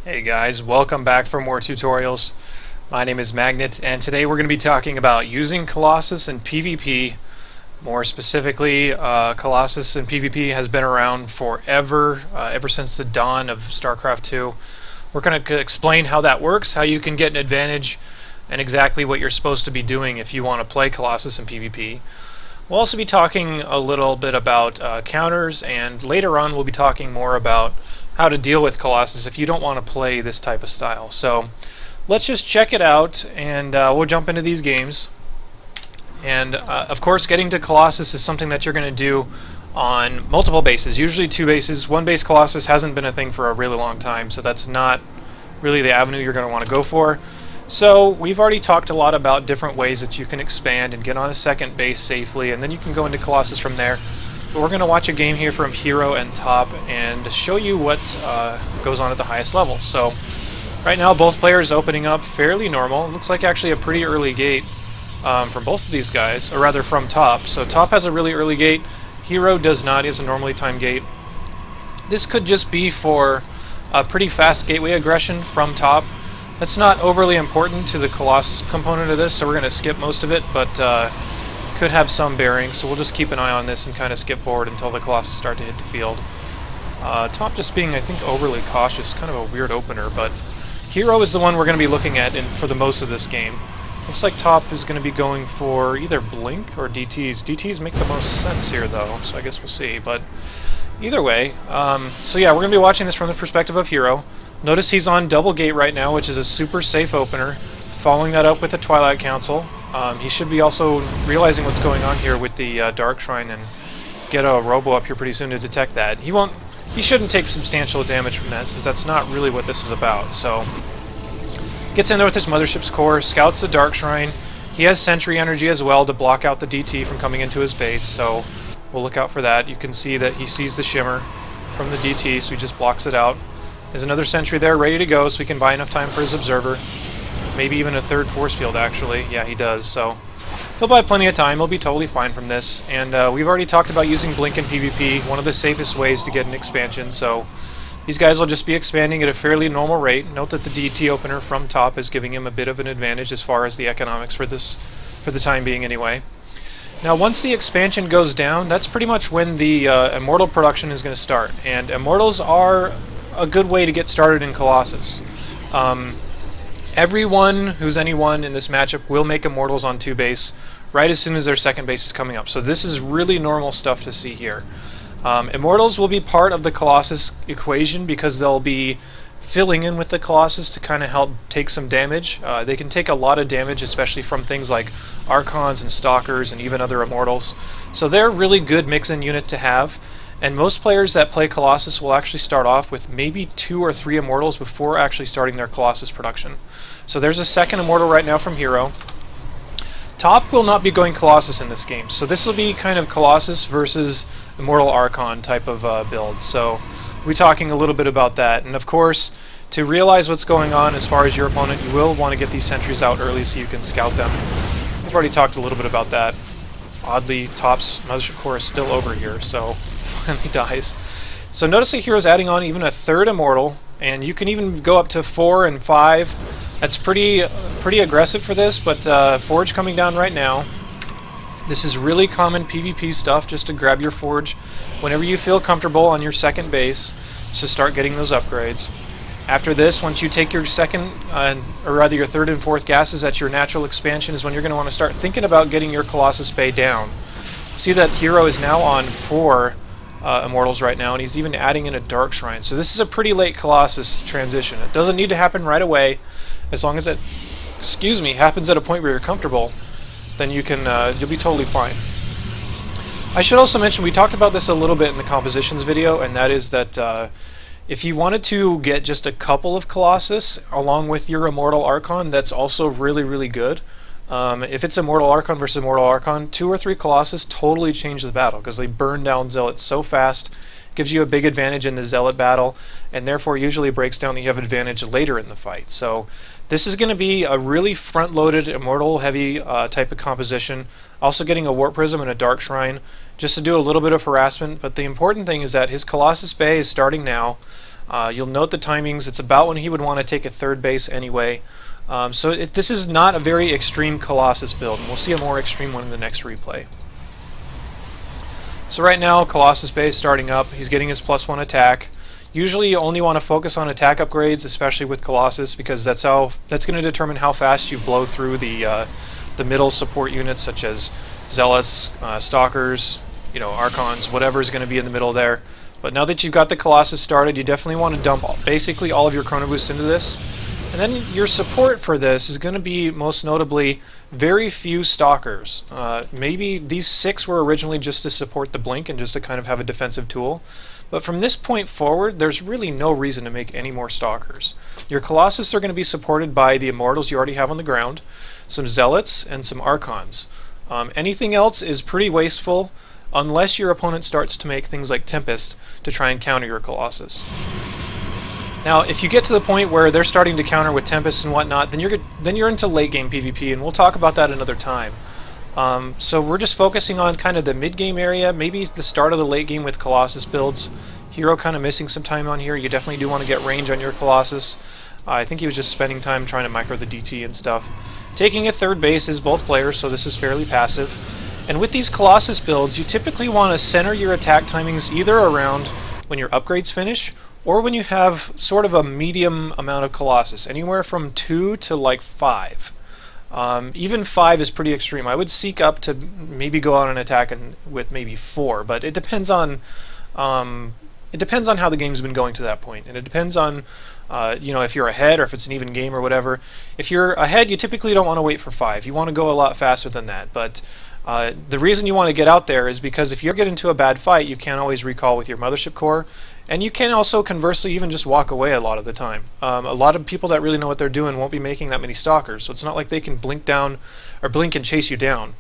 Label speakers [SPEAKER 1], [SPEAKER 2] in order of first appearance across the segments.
[SPEAKER 1] Hey guys, welcome back for more tutorials. My name is Magnet, and today we're going to be talking about using Colossus in PvP. More specifically, Colossus in PvP has been around forever, ever since the dawn of Starcraft 2. We're going to explain how that works, how you can get an advantage, and exactly what you're supposed to be doing if you want to play Colossus in PvP. We'll also be talking a little bit about counters, and later on we'll be talking more about how to deal with Colossus if you don't want to play this type of style. So let's just check it out, and we'll jump into these games. And of course, getting to Colossus is something that you're going to do on multiple bases, usually two bases. One base Colossus hasn't been a thing for a really long time, so that's not really the avenue you're going to want to go for. So we've already talked a lot about different ways that you can expand and get on a second base safely, and then you can go into Colossus from there. But we're going to watch a game here from Hero and Top and show you what goes on at the highest level. So right now both players opening up fairly normal. It looks like actually a pretty early gate from both of these guys, or rather from Top. So Top has a really early gate. Hero does not. He has a normally timed gate. This could just be for a pretty fast gateway aggression from Top. That's not overly important to the Colossus component of this, so we're going to skip most of it, but could have some bearing, so we'll just keep an eye on this and kind of skip forward until the Colossus start to hit the field. Top just being, I think, overly cautious, kind of a weird opener, but Hero is the one we're going to be looking at for the most of this game. Looks like Top is going to be going for either Blink or DTs. DTs make the most sense here, though, so I guess we'll see, but either way. So yeah, we're going to be watching this from the perspective of Hero. Notice he's on double gate right now, which is a super safe opener. Following that up with the Twilight Council. He should be also realizing what's going on here with the Dark Shrine and get a Robo up here pretty soon to detect that. He shouldn't take substantial damage from that, since that's not really what this is about. So gets in there with his Mothership's core, scouts the Dark Shrine. He has Sentry energy as well to block out the DT from coming into his base, so we'll look out for that. You can see that he sees the shimmer from the DT, so he just blocks it out. There's another Sentry there ready to go, so he can buy enough time for his Observer. Maybe even a third force field, actually. Yeah, he does, so he'll buy plenty of time. He'll be totally fine from this. And we've already talked about using Blink in PvP, one of the safest ways to get an expansion, so these guys will just be expanding at a fairly normal rate. Note that the DT opener from Top is giving him a bit of an advantage as far as the economics for this, for the time being anyway. Now, once the expansion goes down, that's pretty much when the Immortal production is going to start. And Immortals are a good way to get started in Colossus. Everyone who's anyone in this matchup will make Immortals on 2 base right as soon as their second base is coming up. So this is really normal stuff to see here. Immortals will be part of the Colossus equation because they'll be filling in with the Colossus to kind of help take some damage. They can take a lot of damage, especially from things like Archons and Stalkers and even other Immortals. So they're a really good mix-in unit to have. And most players that play Colossus will actually start off with maybe 2 or 3 Immortals before actually starting their Colossus production. So there's a second Immortal right now from Hero. Top will not be going Colossus in this game, so this will be kind of Colossus versus Immortal Archon type of build. So we'll be talking a little bit about that. And of course, to realize what's going on as far as your opponent, you will want to get these sentries out early so you can scout them. We've already talked a little bit about that. Oddly, Top's Mothership Core is still over here, so finally dies. So notice that Hero's adding on even a third Immortal, and you can even go up to 4 and 5. That's pretty aggressive for this, but Forge coming down right now. This is really common PvP stuff, just to grab your Forge whenever you feel comfortable on your second base to start getting those upgrades. After this, once you take your second, or rather your third and fourth gases at your natural expansion, is when you're going to want to start thinking about getting your Colossus Bay down. See that Hero is now on 4 Immortals right now, and he's even adding in a Dark Shrine. So this is a pretty late Colossus transition. It doesn't need to happen right away. As long as it, happens at a point where you're comfortable, then you can, you'll be totally fine. I should also mention, we talked about this a little bit in the compositions video, and that is that if you wanted to get just a couple of Colossus along with your Immortal Archon, that's also really, really good. If it's Immortal Archon versus Immortal Archon, 2 or 3 Colossus totally change the battle because they burn down Zealots so fast. Gives you a big advantage in the Zealot battle, and therefore usually breaks down that you have advantage later in the fight. So this is going to be a really front-loaded, Immortal-heavy type of composition. Also getting a Warp Prism and a Dark Shrine just to do a little bit of harassment, but the important thing is that his Colossus Bay is starting now. You'll note the timings. It's about when he would want to take a third base anyway. This is not a very extreme Colossus build, and we'll see a more extreme one in the next replay. So right now, Colossus base starting up. He's getting his +1 attack. Usually you only want to focus on attack upgrades, especially with Colossus, because that's going to determine how fast you blow through the middle support units, such as Zealots, Stalkers, Archons, whatever is going to be in the middle there. But now that you've got the Colossus started, you definitely want to dump basically all of your Chrono Boost into this. And then your support for this is going to be most notably very few Stalkers. Maybe these 6 were originally just to support the Blink and just to kind of have a defensive tool. But from this point forward, there's really no reason to make any more Stalkers. Your Colossus are going to be supported by the Immortals you already have on the ground, some Zealots, and some Archons. Anything else is pretty wasteful unless your opponent starts to make things like Tempest to try and counter your Colossus. Now, if you get to the point where they're starting to counter with Tempest and whatnot, then you're into late game PvP, and we'll talk about that another time. So we're just focusing on kind of the mid-game area, maybe the start of the late game with Colossus builds. Hero kind of missing some time on here. You definitely do want to get range on your Colossus. I think he was just spending time trying to micro the DT and stuff. Taking a third base is both players, so this is fairly passive. And with these Colossus builds, you typically want to center your attack timings either around when your upgrades finish, or when you have sort of a medium amount of Colossus, anywhere from 2 to like 5. Even 5 is pretty extreme. I would seek up to maybe go on an attack with maybe 4, but it depends on how the game's been going to that point, and it depends on if you're ahead or if it's an even game or whatever. If you're ahead, you typically don't want to wait for 5. You want to go a lot faster than that, but the reason you want to get out there is because if you get into a bad fight, you can't always recall with your Mothership Core, and you can also conversely even just walk away a lot of the time. A lot of people that really know what they're doing won't be making that many Stalkers, so it's not like they can blink down or blink and chase you down.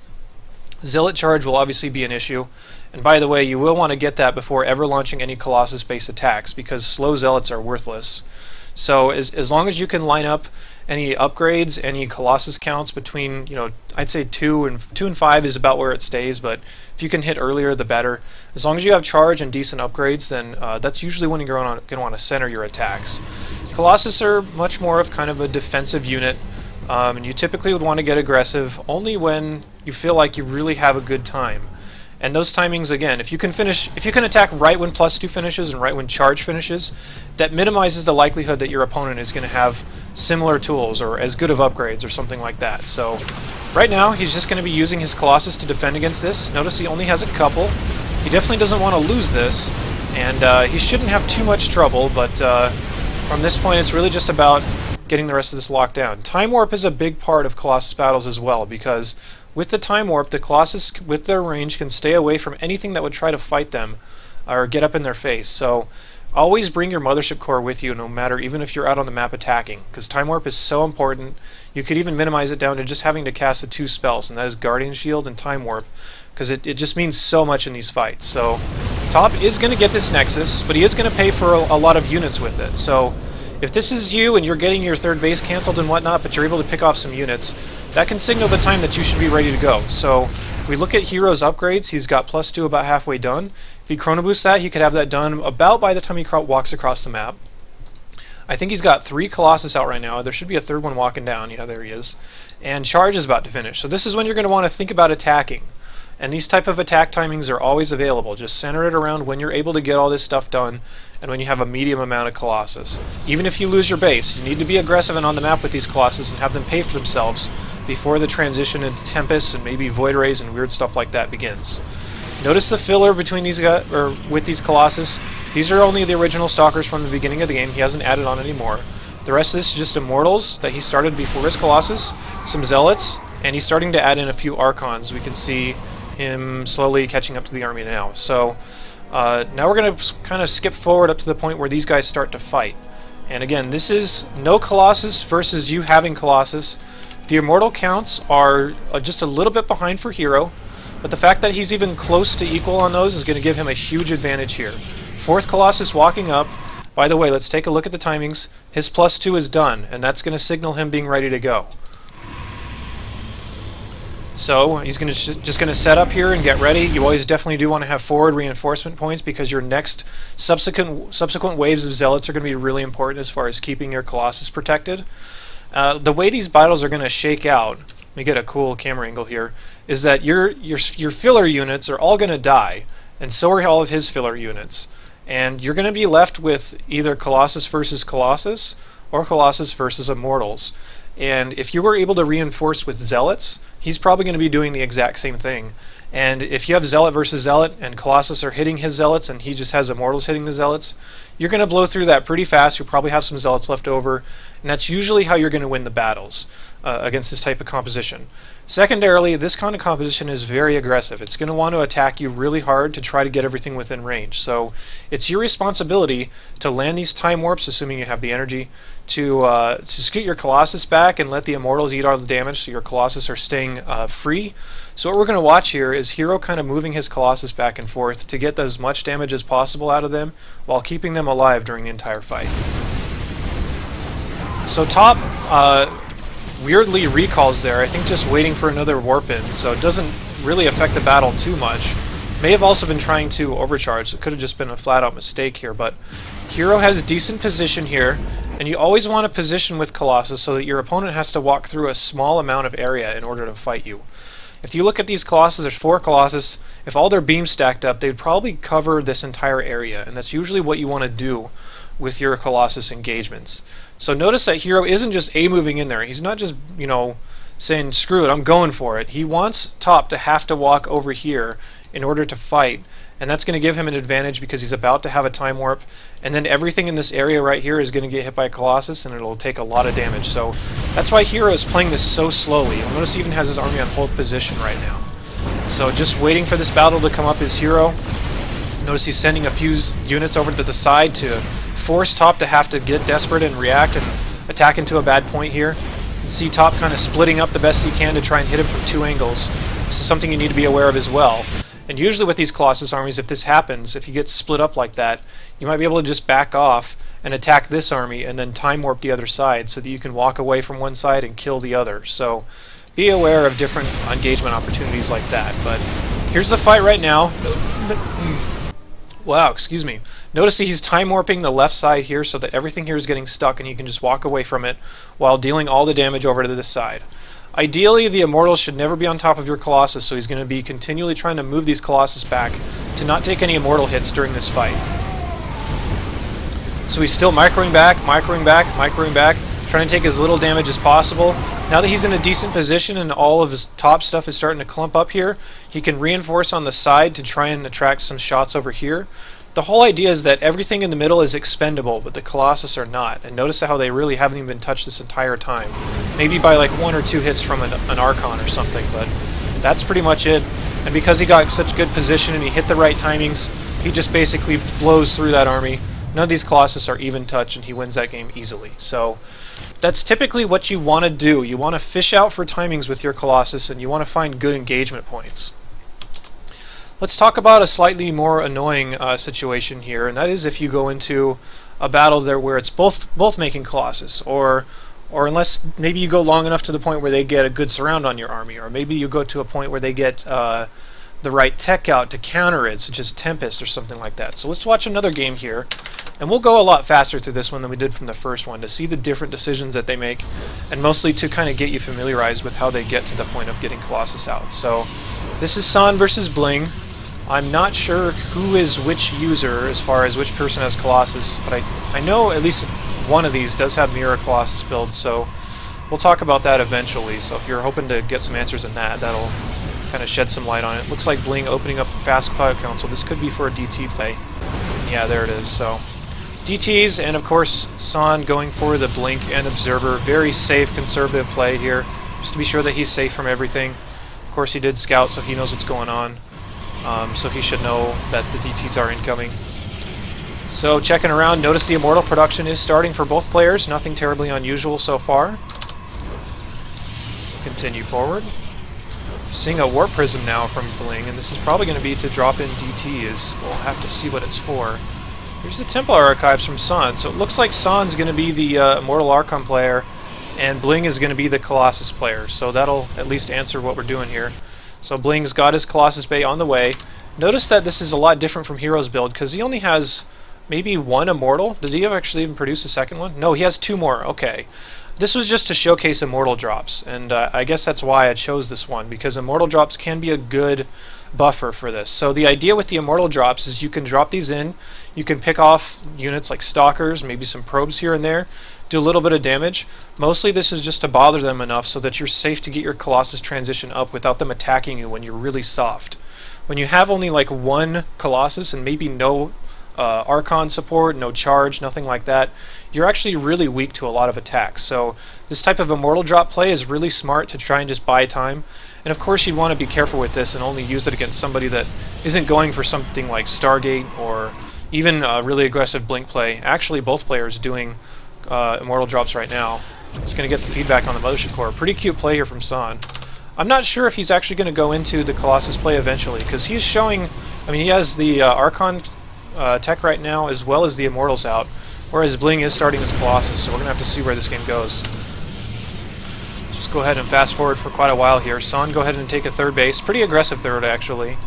[SPEAKER 1] Zealot charge will obviously be an issue, and by the way, you will want to get that before ever launching any Colossus-based attacks, because slow Zealots are worthless. So as long as you can line up any upgrades, any Colossus counts between, I'd say 2 and 5 is about where it stays, but if you can hit earlier, the better. As long as you have charge and decent upgrades, then that's usually when you're going to want to center your attacks. Colossus are much more of kind of a defensive unit, and you typically would want to get aggressive only when you feel like you really have a good time. And those timings, again, if you can attack right when +2 finishes and right when charge finishes, that minimizes the likelihood that your opponent is going to have similar tools or as good of upgrades or something like that. So right now, he's just going to be using his Colossus to defend against this. Notice he only has a couple. He definitely doesn't want to lose this, and he shouldn't have too much trouble, but from this point, it's really just about getting the rest of this locked down. Time Warp is a big part of Colossus battles as well, because with the Time Warp, the Colossus, with their range, can stay away from anything that would try to fight them or get up in their face. So always bring your Mothership Core with you, no matter, even if you're out on the map attacking, because Time Warp is so important. You could even minimize it down to just having to cast the 2 spells, and that is Guardian Shield and Time Warp, because it just means so much in these fights. So Top is going to get this Nexus, but he is going to pay for a lot of units with it. So if this is you and you're getting your third base canceled and whatnot, but you're able to pick off some units, that can signal the time that you should be ready to go. So if we look at Hero's upgrades, he's got +2 about halfway done. If he Chrono Boosts that, he could have that done about by the time he walks across the map. I think he's got 3 Colossus out right now. There should be a third one walking down. Yeah, there he is. And Charge is about to finish. So this is when you're going to want to think about attacking. And these type of attack timings are always available. Just center it around when you're able to get all this stuff done and when you have a medium amount of Colossus. Even if you lose your base, you need to be aggressive and on the map with these Colossus and have them pay for themselves before the transition into Tempests and maybe Void Rays and weird stuff like that begins. Notice the filler between these guys, or with these Colossus. These are only the original Stalkers from the beginning of the game. He hasn't added on any more. The rest of this is just Immortals that he started before his Colossus, some Zealots, and he's starting to add in a few Archons. We can see him slowly catching up to the army now. So now we're going to kind of skip forward up to the point where these guys start to fight. And again, this is no Colossus versus you having Colossus. The Immortal counts are just a little bit behind for Hero, but the fact that he's even close to equal on those is going to give him a huge advantage here. 4th Colossus walking up. By the way, let's take a look at the timings. His +2 is done, and that's going to signal him being ready to go. So he's just going to set up here and get ready. You always definitely do want to have forward reinforcement points because your next subsequent waves of zealots are going to be really important as far as keeping your Colossus protected. The way these battles are going to shake out, let me get a cool camera angle here, is that your filler units are all going to die, and so are all of his filler units. And you're going to be left with either Colossus versus Colossus or Colossus versus Immortals. And if you were able to reinforce with Zealots, he's probably going to be doing the exact same thing. And if you have Zealot versus Zealot and Colossus are hitting his Zealots and he just has Immortals hitting the Zealots, you're going to blow through that pretty fast. You'll probably have some Zealots left over, and that's usually how you're going to win the battles against this type of composition. Secondarily, this kind of composition is very aggressive. It's going to want to attack you really hard to try to get everything within range. So it's your responsibility to land these time warps, assuming you have the energy, to scoot your Colossus back and let the Immortals eat all the damage so your Colossus are staying free. So what we're going to watch here is Hero kind of moving his Colossus back and forth to get as much damage as possible out of them while keeping them alive during the entire fight. So top weirdly recalls there, I think just waiting for another warp in, so it doesn't really affect the battle too much. May have also been trying to overcharge, it could have just been a flat out mistake here, but Hero has decent position here, and you always want to position with Colossus so that your opponent has to walk through a small amount of area in order to fight you. If you look at these Colossus, there's 4 Colossus, if all their beams stacked up, they'd probably cover this entire area, and that's usually what you want to do with your Colossus engagements. So notice that Hero isn't just A-moving in there. He's not just, you know, saying, screw it, I'm going for it. He wants top to have to walk over here in order to fight, and that's going to give him an advantage because he's about to have a time warp, and then everything in this area right here is going to get hit by Colossus, and it'll take a lot of damage. So that's why Hero is playing this so slowly. You'll notice he even has his army on hold position right now. So just waiting for this battle to come up is Hero. Notice he's sending a few units over to the side to force top to have to get desperate and react and attack into a bad point here. See top kind of splitting up the best he can to try and hit him from 2 angles. This is something you need to be aware of as well. And usually with these Colossus armies, if this happens, if you get split up like that, you might be able to just back off and attack this army and then time warp the other side so that you can walk away from one side and kill the other. So be aware of different engagement opportunities like that. But here's the fight right now. Wow, excuse me. Notice that he's time warping the left side here so that everything here is getting stuck and you can just walk away from it while dealing all the damage over to this side. Ideally, the Immortals should never be on top of your Colossus, so he's going to be continually trying to move these Colossus back to not take any Immortal hits during this fight. So he's still microing back, trying to take as little damage as possible. Now that he's in a decent position and all of his top stuff is starting to clump up here, he can reinforce on the side to try and attract some shots over here. The whole idea is that everything in the middle is expendable, but the Colossus are not. And notice how they really haven't even been touched this entire time. Maybe by like 1 or 2 hits from an Archon or something, but that's pretty much it. And because he got such good position and he hit the right timings, he just basically blows through that army. None of these Colossus are even touched, and he wins that game easily. So that's typically what you want to do. You want to fish out for timings with your Colossus, and you want to find good engagement points. Let's talk about a slightly more annoying situation here, and that is if you go into a battle there where it's both making Colossus, or unless maybe you go long enough to the point where they get a good surround on your army, or maybe you go to a point where they get the right tech out to counter it, such as Tempest or something like that. So let's watch another game here, and we'll go a lot faster through this one than we did from the first one to see the different decisions that they make, and mostly to kind of get you familiarized with how they get to the point of getting Colossus out. So this is San versus Bling. I'm not sure who is which user as far as which person has Colossus, but I know at least one of these does have Mirror Colossus build, so we'll talk about that eventually. So if you're hoping to get some answers in that, that'll kind of shed some light on it. Looks like Bling opening up Fast Cloud Council. This could be for a DT play. Yeah, there it is. So DTs, and of course San going for the Blink and Observer. Very safe, conservative play here, just to be sure that he's safe from everything. Of course he did scout, so he knows what's going on. So he should know that the DTs are incoming. So checking around, notice the Immortal production is starting for both players. Nothing terribly unusual so far. Continue forward. Seeing a Warp Prism now from Bling, and this is probably going to be to drop in DTs. We'll have to see what it's for. Here's the Templar Archives from San. So it looks like San's going to be the Immortal Archon player, and Bling is going to be the Colossus player. So that'll at least answer what we're doing here. So Bling's got his Colossus Bay on the way. Notice that this is a lot different from Hero's build because he only has maybe one Immortal. Did he actually even produce a second one? No, he has two more. Okay. This was just to showcase Immortal drops, and I guess that's why I chose this one, because Immortal drops can be a good buffer for this. So the idea with the Immortal drops is you can drop these in, you can pick off units like Stalkers, maybe some probes here and there, do a little bit of damage. Mostly this is just to bother them enough so that you're safe to get your Colossus transition up without them attacking you when you're really soft. When you have only like one Colossus and maybe no Archon support, no charge, nothing like that, you're actually really weak to a lot of attacks. So this type of Immortal drop play is really smart to try and just buy time. And of course you'd want to be careful with this and only use it against somebody that isn't going for something like Stargate or even really aggressive Blink play. Actually, both players doing Immortal drops right now. Just going to get the feedback on the Mothership Core. Pretty cute play here from San. I'm not sure if he's actually going to go into the Colossus play eventually, because he's showing, I mean, he has the Archon tech right now as well as the Immortals out, whereas Bling is starting as Colossus, so we're going to have to see where this game goes. Just go ahead and fast forward for quite a while here. San, go ahead and take a third base. Pretty aggressive third, actually.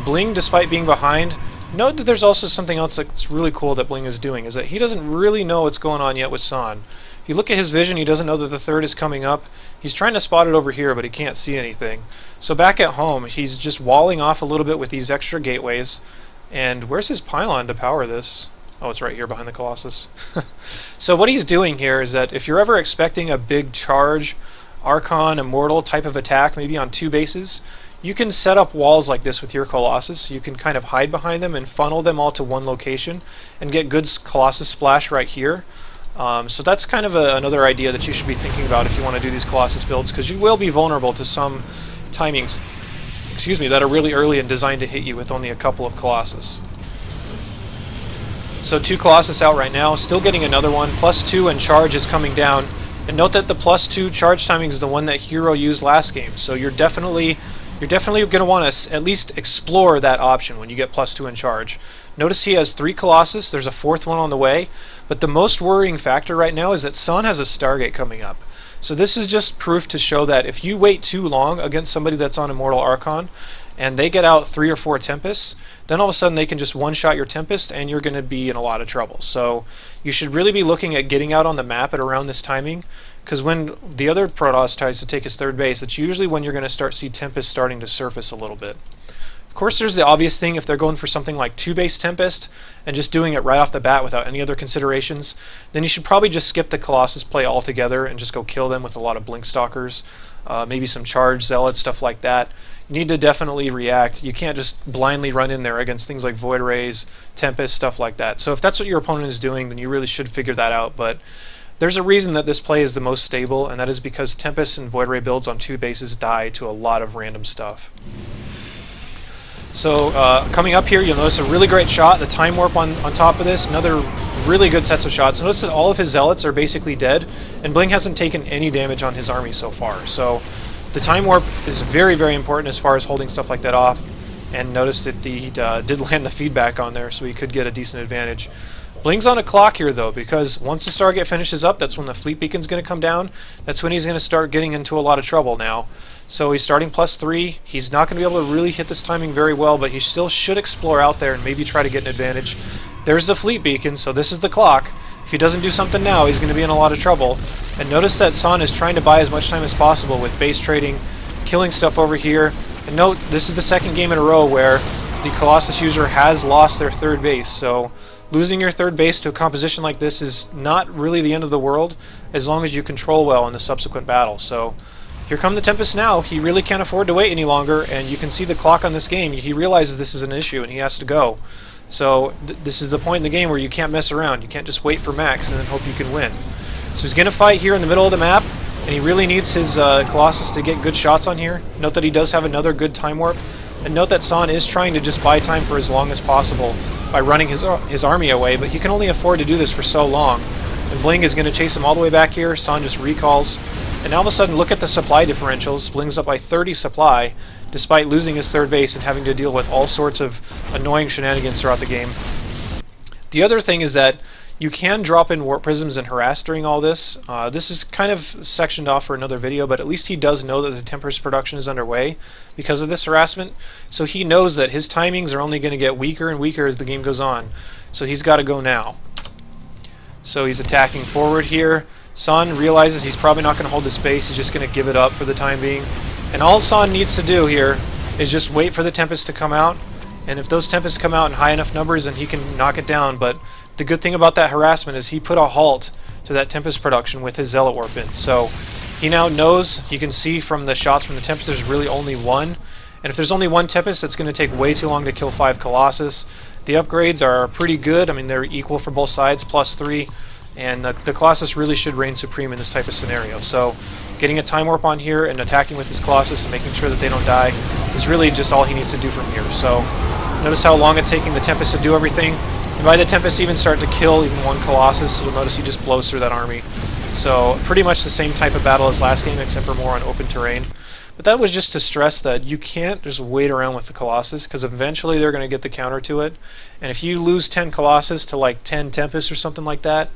[SPEAKER 1] Bling, despite being behind, note that there's also something else that's really cool that Bling is doing, is that he doesn't really know what's going on yet with San. If you look at his vision, he doesn't know that the third is coming up. He's trying to spot it over here, but he can't see anything. So back at home, he's just walling off a little bit with these extra gateways. And where's his pylon to power this? Oh, it's right here behind the Colossus. So what he's doing here is that if you're ever expecting a big charge, Archon, Immortal type of attack, maybe on two bases, you can set up walls like this with your Colossus. You can kind of hide behind them and funnel them all to one location and get good Colossus splash right here. So that's kind of another idea that you should be thinking about if you want to do these Colossus builds, because you will be vulnerable to some timings, that are really early and designed to hit you with only a couple of Colossus. So two Colossus out right now, still getting another one. +2 and charge is coming down. And note that the +2 charge timing is the one that Hero used last game. So you're definitely going to want to at least explore that option when you get +2 in charge. Notice he has 3 Colossus, there's a 4th one on the way, but the most worrying factor right now is that San has a Stargate coming up. So this is just proof to show that if you wait too long against somebody that's on Immortal Archon, and they get out 3 or 4 Tempests, then all of a sudden they can just one-shot your Tempest and you're going to be in a lot of trouble. So you should really be looking at getting out on the map at around this timing, because when the other Protoss tries to take his third base, it's usually when you're going to start see Tempest starting to surface a little bit. Of course, there's the obvious thing if they're going for something like 2-base Tempest and just doing it right off the bat without any other considerations, then you should probably just skip the Colossus play altogether and just go kill them with a lot of Blink Stalkers, maybe some Charge Zealots, stuff like that. You need to definitely react. You can't just blindly run in there against things like Void Rays, Tempest, stuff like that. So if that's what your opponent is doing, then you really should figure that out. But there's a reason that this play is the most stable, and that is because Tempest and Void Ray builds on 2 bases die to a lot of random stuff. So coming up here, you'll notice a really great shot, the Time Warp on top of this, another really good sets of shots. Notice that all of his Zealots are basically dead, and Bling hasn't taken any damage on his army so far. So the Time Warp is very, very important as far as holding stuff like that off. And notice that he did land the feedback on there, so he could get a decent advantage. Bling's on a clock here, though, because once the Stargate finishes up, that's when the Fleet Beacon's going to come down. That's when he's going to start getting into a lot of trouble now. So he's starting +3. He's not going to be able to really hit this timing very well, but he still should explore out there and maybe try to get an advantage. There's the Fleet Beacon, so this is the clock. If he doesn't do something now, he's going to be in a lot of trouble. And notice that San is trying to buy as much time as possible with base trading, killing stuff over here. And note, this is the second game in a row where the Colossus user has lost their third base, so losing your third base to a composition like this is not really the end of the world as long as you control well in the subsequent battle. So here come the Tempests now. He really can't afford to wait any longer, and you can see the clock on this game. He realizes this is an issue and he has to go. So this is the point in the game where you can't mess around. You can't just wait for max and then hope you can win. So he's going to fight here in the middle of the map, and he really needs his Colossus to get good shots on here. Note that he does have another good Time Warp, and note that San is trying to just buy time for as long as possible by running his army away, but he can only afford to do this for so long. And Bling is going to chase him all the way back here. San just recalls. And now all of a sudden, look at the supply differentials. Bling's up by 30 supply, despite losing his third base and having to deal with all sorts of annoying shenanigans throughout the game. The other thing is that You can drop in warp prisms and harass during all this. This is kind of sectioned off for another video, but at least he does know that the Tempest production is underway because of this harassment. So he knows that his timings are only going to get weaker and weaker as the game goes on. So he's got to go now. So he's attacking forward here. Son realizes he's probably not going to hold the space. He's just going to give it up for the time being. And all Son needs to do here is just wait for the Tempest to come out. And if those Tempests come out in high enough numbers, then he can knock it down. But the good thing about that harassment is he put a halt to that Tempest production with his Zealot Warp in. So he now knows, you can see from the shots from the Tempest, there's really only one. And if there's only one Tempest, it's going to take way too long to kill 5 Colossus. The upgrades are pretty good. I mean, they're equal for both sides, +3. And the Colossus really should reign supreme in this type of scenario. So getting a Time Warp on here and attacking with his Colossus and making sure that they don't die is really just all he needs to do from here. So notice how long it's taking the Tempest to do everything. And by the Tempest even start to kill even one Colossus, you'll notice he just blows through that army. So pretty much the same type of battle as last game, except for more on open terrain. But that was just to stress that you can't just wait around with the Colossus, because eventually they're going to get the counter to it. And if you lose 10 Colossus to like 10 Tempest or something like that,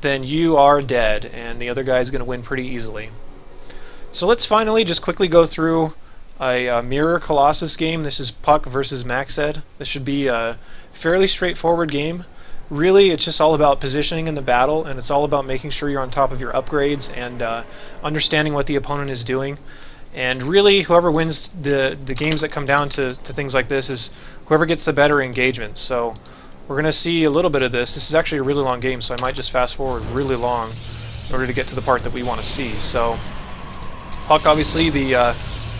[SPEAKER 1] then you are dead, and the other guy is going to win pretty easily. So let's finally just quickly go through a mirror Colossus game. This is Puck versus Maxed. This should be a fairly straightforward game. Really, it's just all about positioning in the battle, and it's all about making sure you're on top of your upgrades and understanding what the opponent is doing. And really, whoever wins the games that come down to things like this is whoever gets the better engagement. So we're going to see a little bit of this. This is actually a really long game, so I might just fast forward really long in order to get to the part that we want to see. So Puck, obviously, the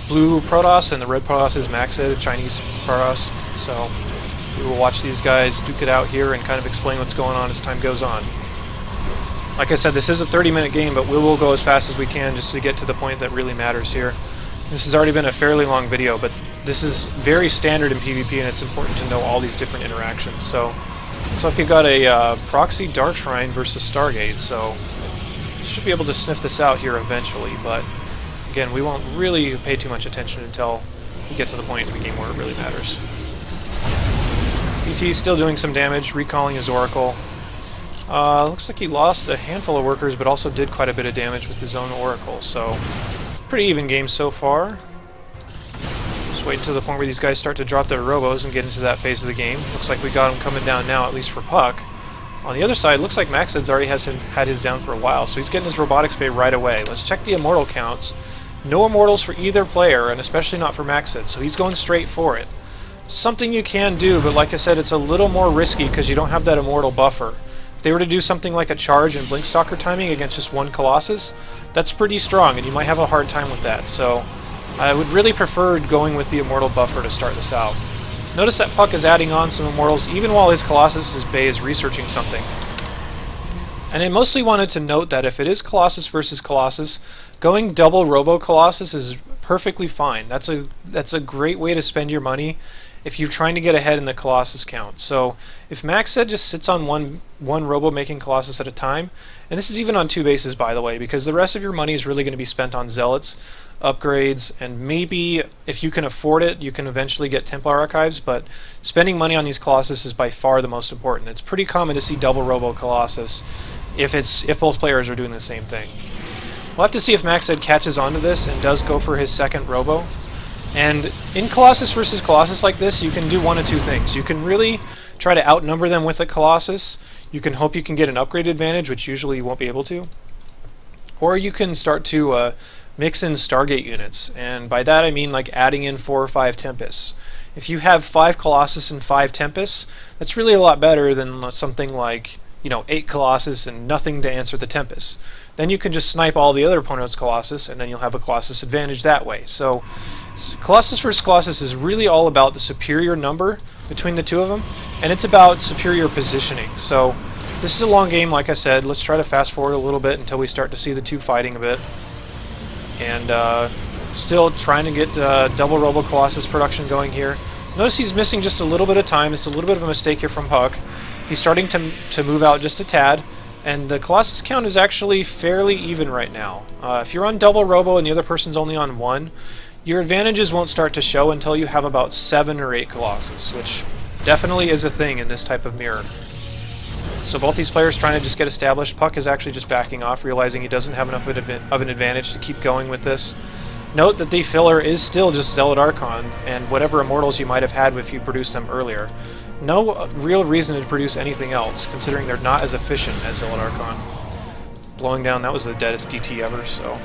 [SPEAKER 1] blue Protoss, and the red Protoss is Maxed, Chinese Protoss. So we will watch these guys duke it out here and kind of explain what's going on as time goes on. Like I said, this is a 30-minute game, but we will go as fast as we can just to get to the point that really matters here. This has already been a fairly long video, but this is very standard in PvP, and it's important to know all these different interactions. So, looks like we've got a proxy Dark Shrine versus Stargate, so should be able to sniff this out here eventually, but again, we won't really pay too much attention until we get to the point in the game where it really matters. PT is still doing some damage, recalling his Oracle. Looks like he lost a handful of workers, but also did quite a bit of damage with his own Oracle, so pretty even game so far. Just wait to the point where these guys start to drop their robos and get into that phase of the game. Looks like we got him coming down now, at least for Puck. On the other side, looks like Maxed's already had his down for a while, so he's getting his robotics bay right away. Let's check the immortal counts. No immortals for either player, and especially not for Maxed, so he's going straight for it. Something you can do, but like I said, it's a little more risky because you don't have that immortal buffer. If they were to do something like a charge and Blinkstalker timing against just one Colossus, that's pretty strong, and you might have a hard time with that. So I would really prefer going with the immortal buffer to start this out. Notice that Puck is adding on some immortals even while his Colossus' bay is researching something. And I mostly wanted to note that if it is Colossus versus Colossus, going double Robo Colossus is perfectly fine. That's a great way to spend your money if you're trying to get ahead in the Colossus count. So if Maxed just sits on one Robo making Colossus at a time, and this is even on 2 bases by the way, because the rest of your money is really going to be spent on Zealots, upgrades, and maybe if you can afford it, you can eventually get Templar Archives, but spending money on these Colossus is by far the most important. It's pretty common to see double Robo Colossus if both players are doing the same thing. We'll have to see if Maxed catches onto this and does go for his second Robo. And in Colossus versus Colossus like this, you can do one of two things. You can really try to outnumber them with a Colossus. You can hope you can get an upgrade advantage, which usually you won't be able to. Or you can start to mix in Stargate units. And by that I mean like adding in 4 or 5 Tempests. If you have 5 Colossus and 5 Tempests, that's really a lot better than something like, 8 Colossus and nothing to answer the Tempest. Then you can just snipe all the other opponent's Colossus, and then you'll have a Colossus advantage that way. So Colossus versus Colossus is really all about the superior number between the two of them, and it's about superior positioning. So this is a long game, like I said. Let's try to fast forward a little bit until we start to see the two fighting a bit. And still trying to get double Robo Colossus production going here. Notice he's missing just a little bit of time. It's a little bit of a mistake here from Puck. He's starting to move out just a tad. And the Colossus count is actually fairly even right now. If you're on double Robo and the other person's only on 1, your advantages won't start to show until you have about 7 or 8 Colossus, which definitely is a thing in this type of mirror. So both these players trying to just get established. Puck is actually just backing off, realizing he doesn't have enough of an advantage to keep going with this. Note that the filler is still just Zealot Archon, and whatever Immortals you might have had if you produced them earlier. No real reason to produce anything else, considering they're not as efficient as Zealot Archon. Blowing down, that was the deadest DT ever, so...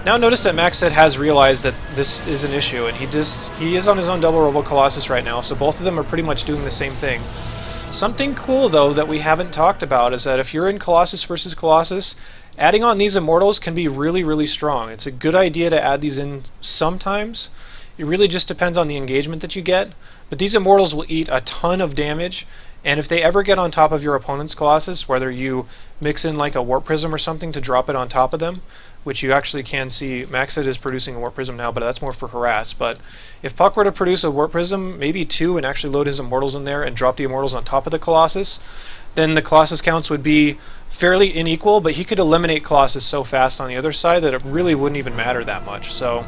[SPEAKER 1] Now notice that Maxed has realized that this is an issue, and he is on his own double Robo Colossus right now, so both of them are pretty much doing the same thing. Something cool, though, that we haven't talked about is that if you're in Colossus versus Colossus, adding on these Immortals can be really, really strong. It's a good idea to add these in sometimes. It really just depends on the engagement that you get, but these Immortals will eat a ton of damage, and if they ever get on top of your opponent's Colossus, whether you mix in like a Warp Prism or something to drop it on top of them, which you actually can see, Maxed is producing a Warp Prism now, but that's more for harass. But if Puck were to produce a Warp Prism, maybe 2, and actually load his Immortals in there and drop the Immortals on top of the Colossus, then the Colossus counts would be fairly unequal, but he could eliminate Colossus so fast on the other side that it really wouldn't even matter that much. So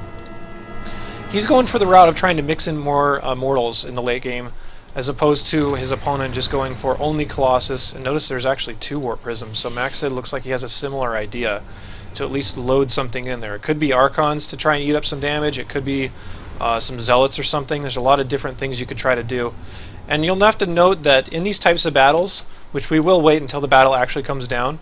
[SPEAKER 1] he's going for the route of trying to mix in more Immortals in the late game, as opposed to his opponent just going for only Colossus. And notice there's actually 2 Warp Prisms, so Maxed looks like he has a similar idea to at least load something in there. It could be Archons to try and eat up some damage, it could be some Zealots or something. There's a lot of different things you could try to do. And you'll have to note that in these types of battles, which we will wait until the battle actually comes down,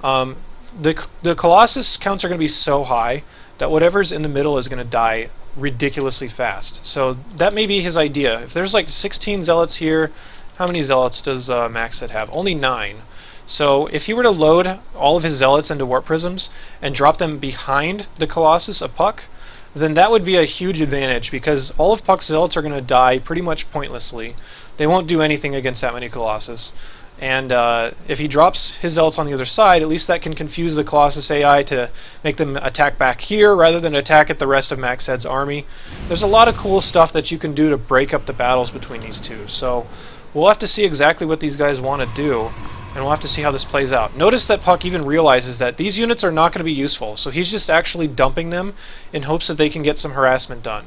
[SPEAKER 1] the Colossus counts are going to be so high that whatever's in the middle is going to die ridiculously fast. So that may be his idea. If there's like 16 Zealots here, how many Zealots does Maxed have? Only 9. So if he were to load all of his Zealots into Warp Prisms and drop them behind the Colossus of Puck, then that would be a huge advantage, because all of Puck's Zealots are going to die pretty much pointlessly. They won't do anything against that many Colossus. And if he drops his Zealots on the other side, at least that can confuse the Colossus AI to make them attack back here rather than attack at the rest of Maxed's army. There's a lot of cool stuff that you can do to break up the battles between these two. So we'll have to see exactly what these guys want to do, and we'll have to see how this plays out. Notice that Puck even realizes that these units are not going to be useful, so he's just actually dumping them in hopes that they can get some harassment done.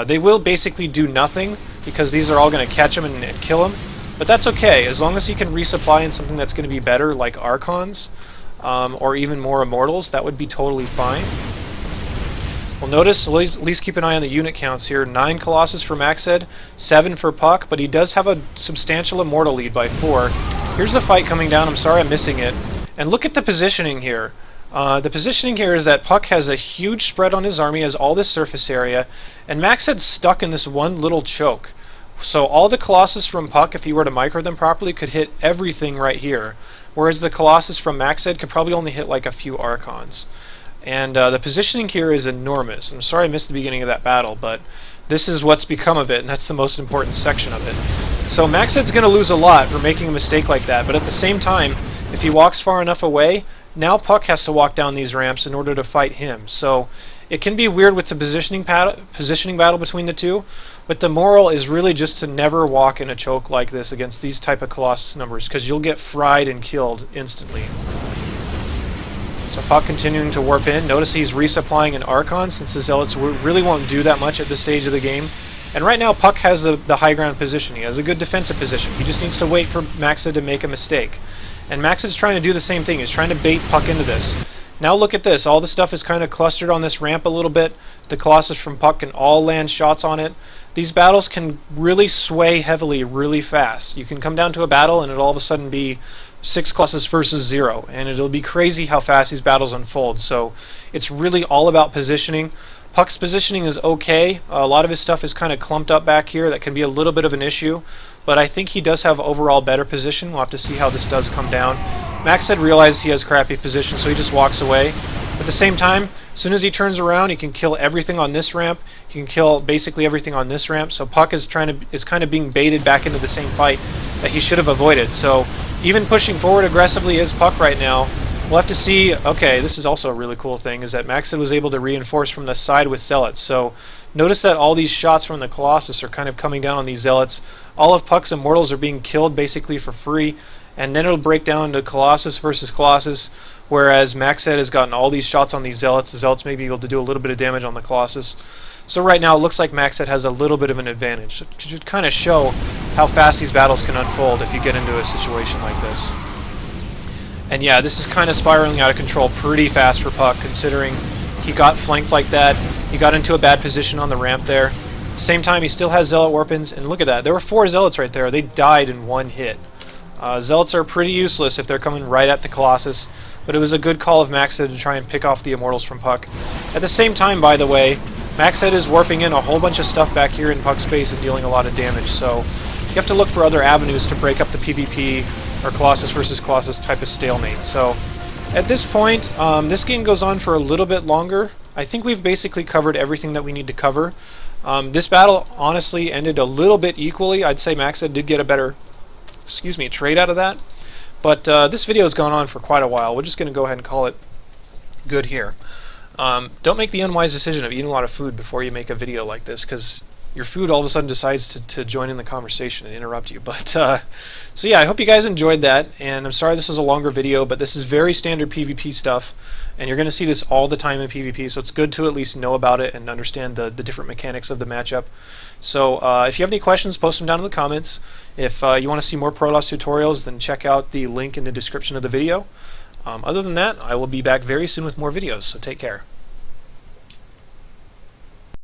[SPEAKER 1] They will basically do nothing, because these are all going to catch him and kill him, but that's okay, as long as he can resupply in something that's going to be better, like Archons, or even more Immortals. That would be totally fine. Well, notice, at least keep an eye on the unit counts here. 9 Colossus for Maxed, 7 for Puck, but he does have a substantial Immortal lead by 4. Here's the fight coming down. I'm sorry I'm missing it. And look at the positioning here. The positioning here is that Puck has a huge spread on his army, has all this surface area, and Maxed's stuck in this one little choke. So all the Colossus from Puck, if he were to micro them properly, could hit everything right here, whereas the Colossus from Maxed could probably only hit like a few Archons. And the positioning here is enormous. I'm sorry I missed the beginning of that battle, but this is what's become of it, and that's the most important section of it. So Maxed's going to lose a lot for making a mistake like that, but at the same time, if he walks far enough away, now Puck has to walk down these ramps in order to fight him. So it can be weird with the positioning battle between the two, but the moral is really just to never walk in a choke like this against these type of Colossus numbers, because you'll get fried and killed instantly. So Puck continuing to warp in. Notice he's resupplying an Archon, since the Zealots really won't do that much at this stage of the game. And right now Puck has the high ground position. He has a good defensive position. He just needs to wait for Maxed to make a mistake. And Maxed's trying to do the same thing. He's trying to bait Puck into this. Now look at this. All the stuff is kind of clustered on this ramp a little bit. The Colossus from Puck can all land shots on it. These battles can really sway heavily really fast. You can come down to a battle and it'll all of a sudden be 6 Colossus versus 0, and it'll be crazy how fast these battles unfold. So it's really all about positioning. Puck's positioning is okay. A lot of his stuff is kind of clumped up back here. That can be a little bit of an issue, but I think he does have overall better position. We'll have to see how this does come down. Maxed realizes he has crappy position, so he just walks away. At the same time, as soon as he turns around, he can kill everything on this ramp. He can kill basically everything on this ramp. So Puck is kind of being baited back into the same fight that he should have avoided. So even pushing forward aggressively is Puck right now. We'll have to see. Okay, this is also a really cool thing, is that Maxed was able to reinforce from the side with Zealots. So notice that all these shots from the Colossus are kind of coming down on these Zealots. All of Puck's Immortals are being killed basically for free, and then it'll break down to Colossus versus Colossus, whereas Maxed has gotten all these shots on these Zealots. The Zealots may be able to do a little bit of damage on the Colossus. So right now it looks like Maxed has a little bit of an advantage. So it should kind of show how fast these battles can unfold if you get into a situation like this. And yeah, this is kind of spiraling out of control pretty fast for Puck, considering he got flanked like that. He got into a bad position on the ramp there. Same time, he still has Zealot weapons, and look at that. There were 4 Zealots right there. They died in one hit. Zealots are pretty useless if they're coming right at the Colossus, but it was a good call of Maxhead to try and pick off the Immortals from Puck. At the same time, by the way, Maxhead is warping in a whole bunch of stuff back here in Puck's space and dealing a lot of damage, so you have to look for other avenues to break up the PvP or Colossus versus Colossus type of stalemate. So at this point, this game goes on for a little bit longer. I think we've basically covered everything that we need to cover. This battle honestly ended a little bit equally. I'd say Maxhead did get a better trade out of that. But this video has gone on for quite a while. We're just going to go ahead and call it good here. Don't make the unwise decision of eating a lot of food before you make a video like this, because your food all of a sudden decides to join in the conversation and interrupt you. But so yeah, I hope you guys enjoyed that, and I'm sorry this was a longer video, but this is very standard PvP stuff, and you're going to see this all the time in PvP, so it's good to at least know about it and understand the different mechanics of the matchup. So if you have any questions, post them down in the comments. If you want to see more Protoss tutorials, then check out the link in the description of the video. Other than that, I will be back very soon with more videos, so take care.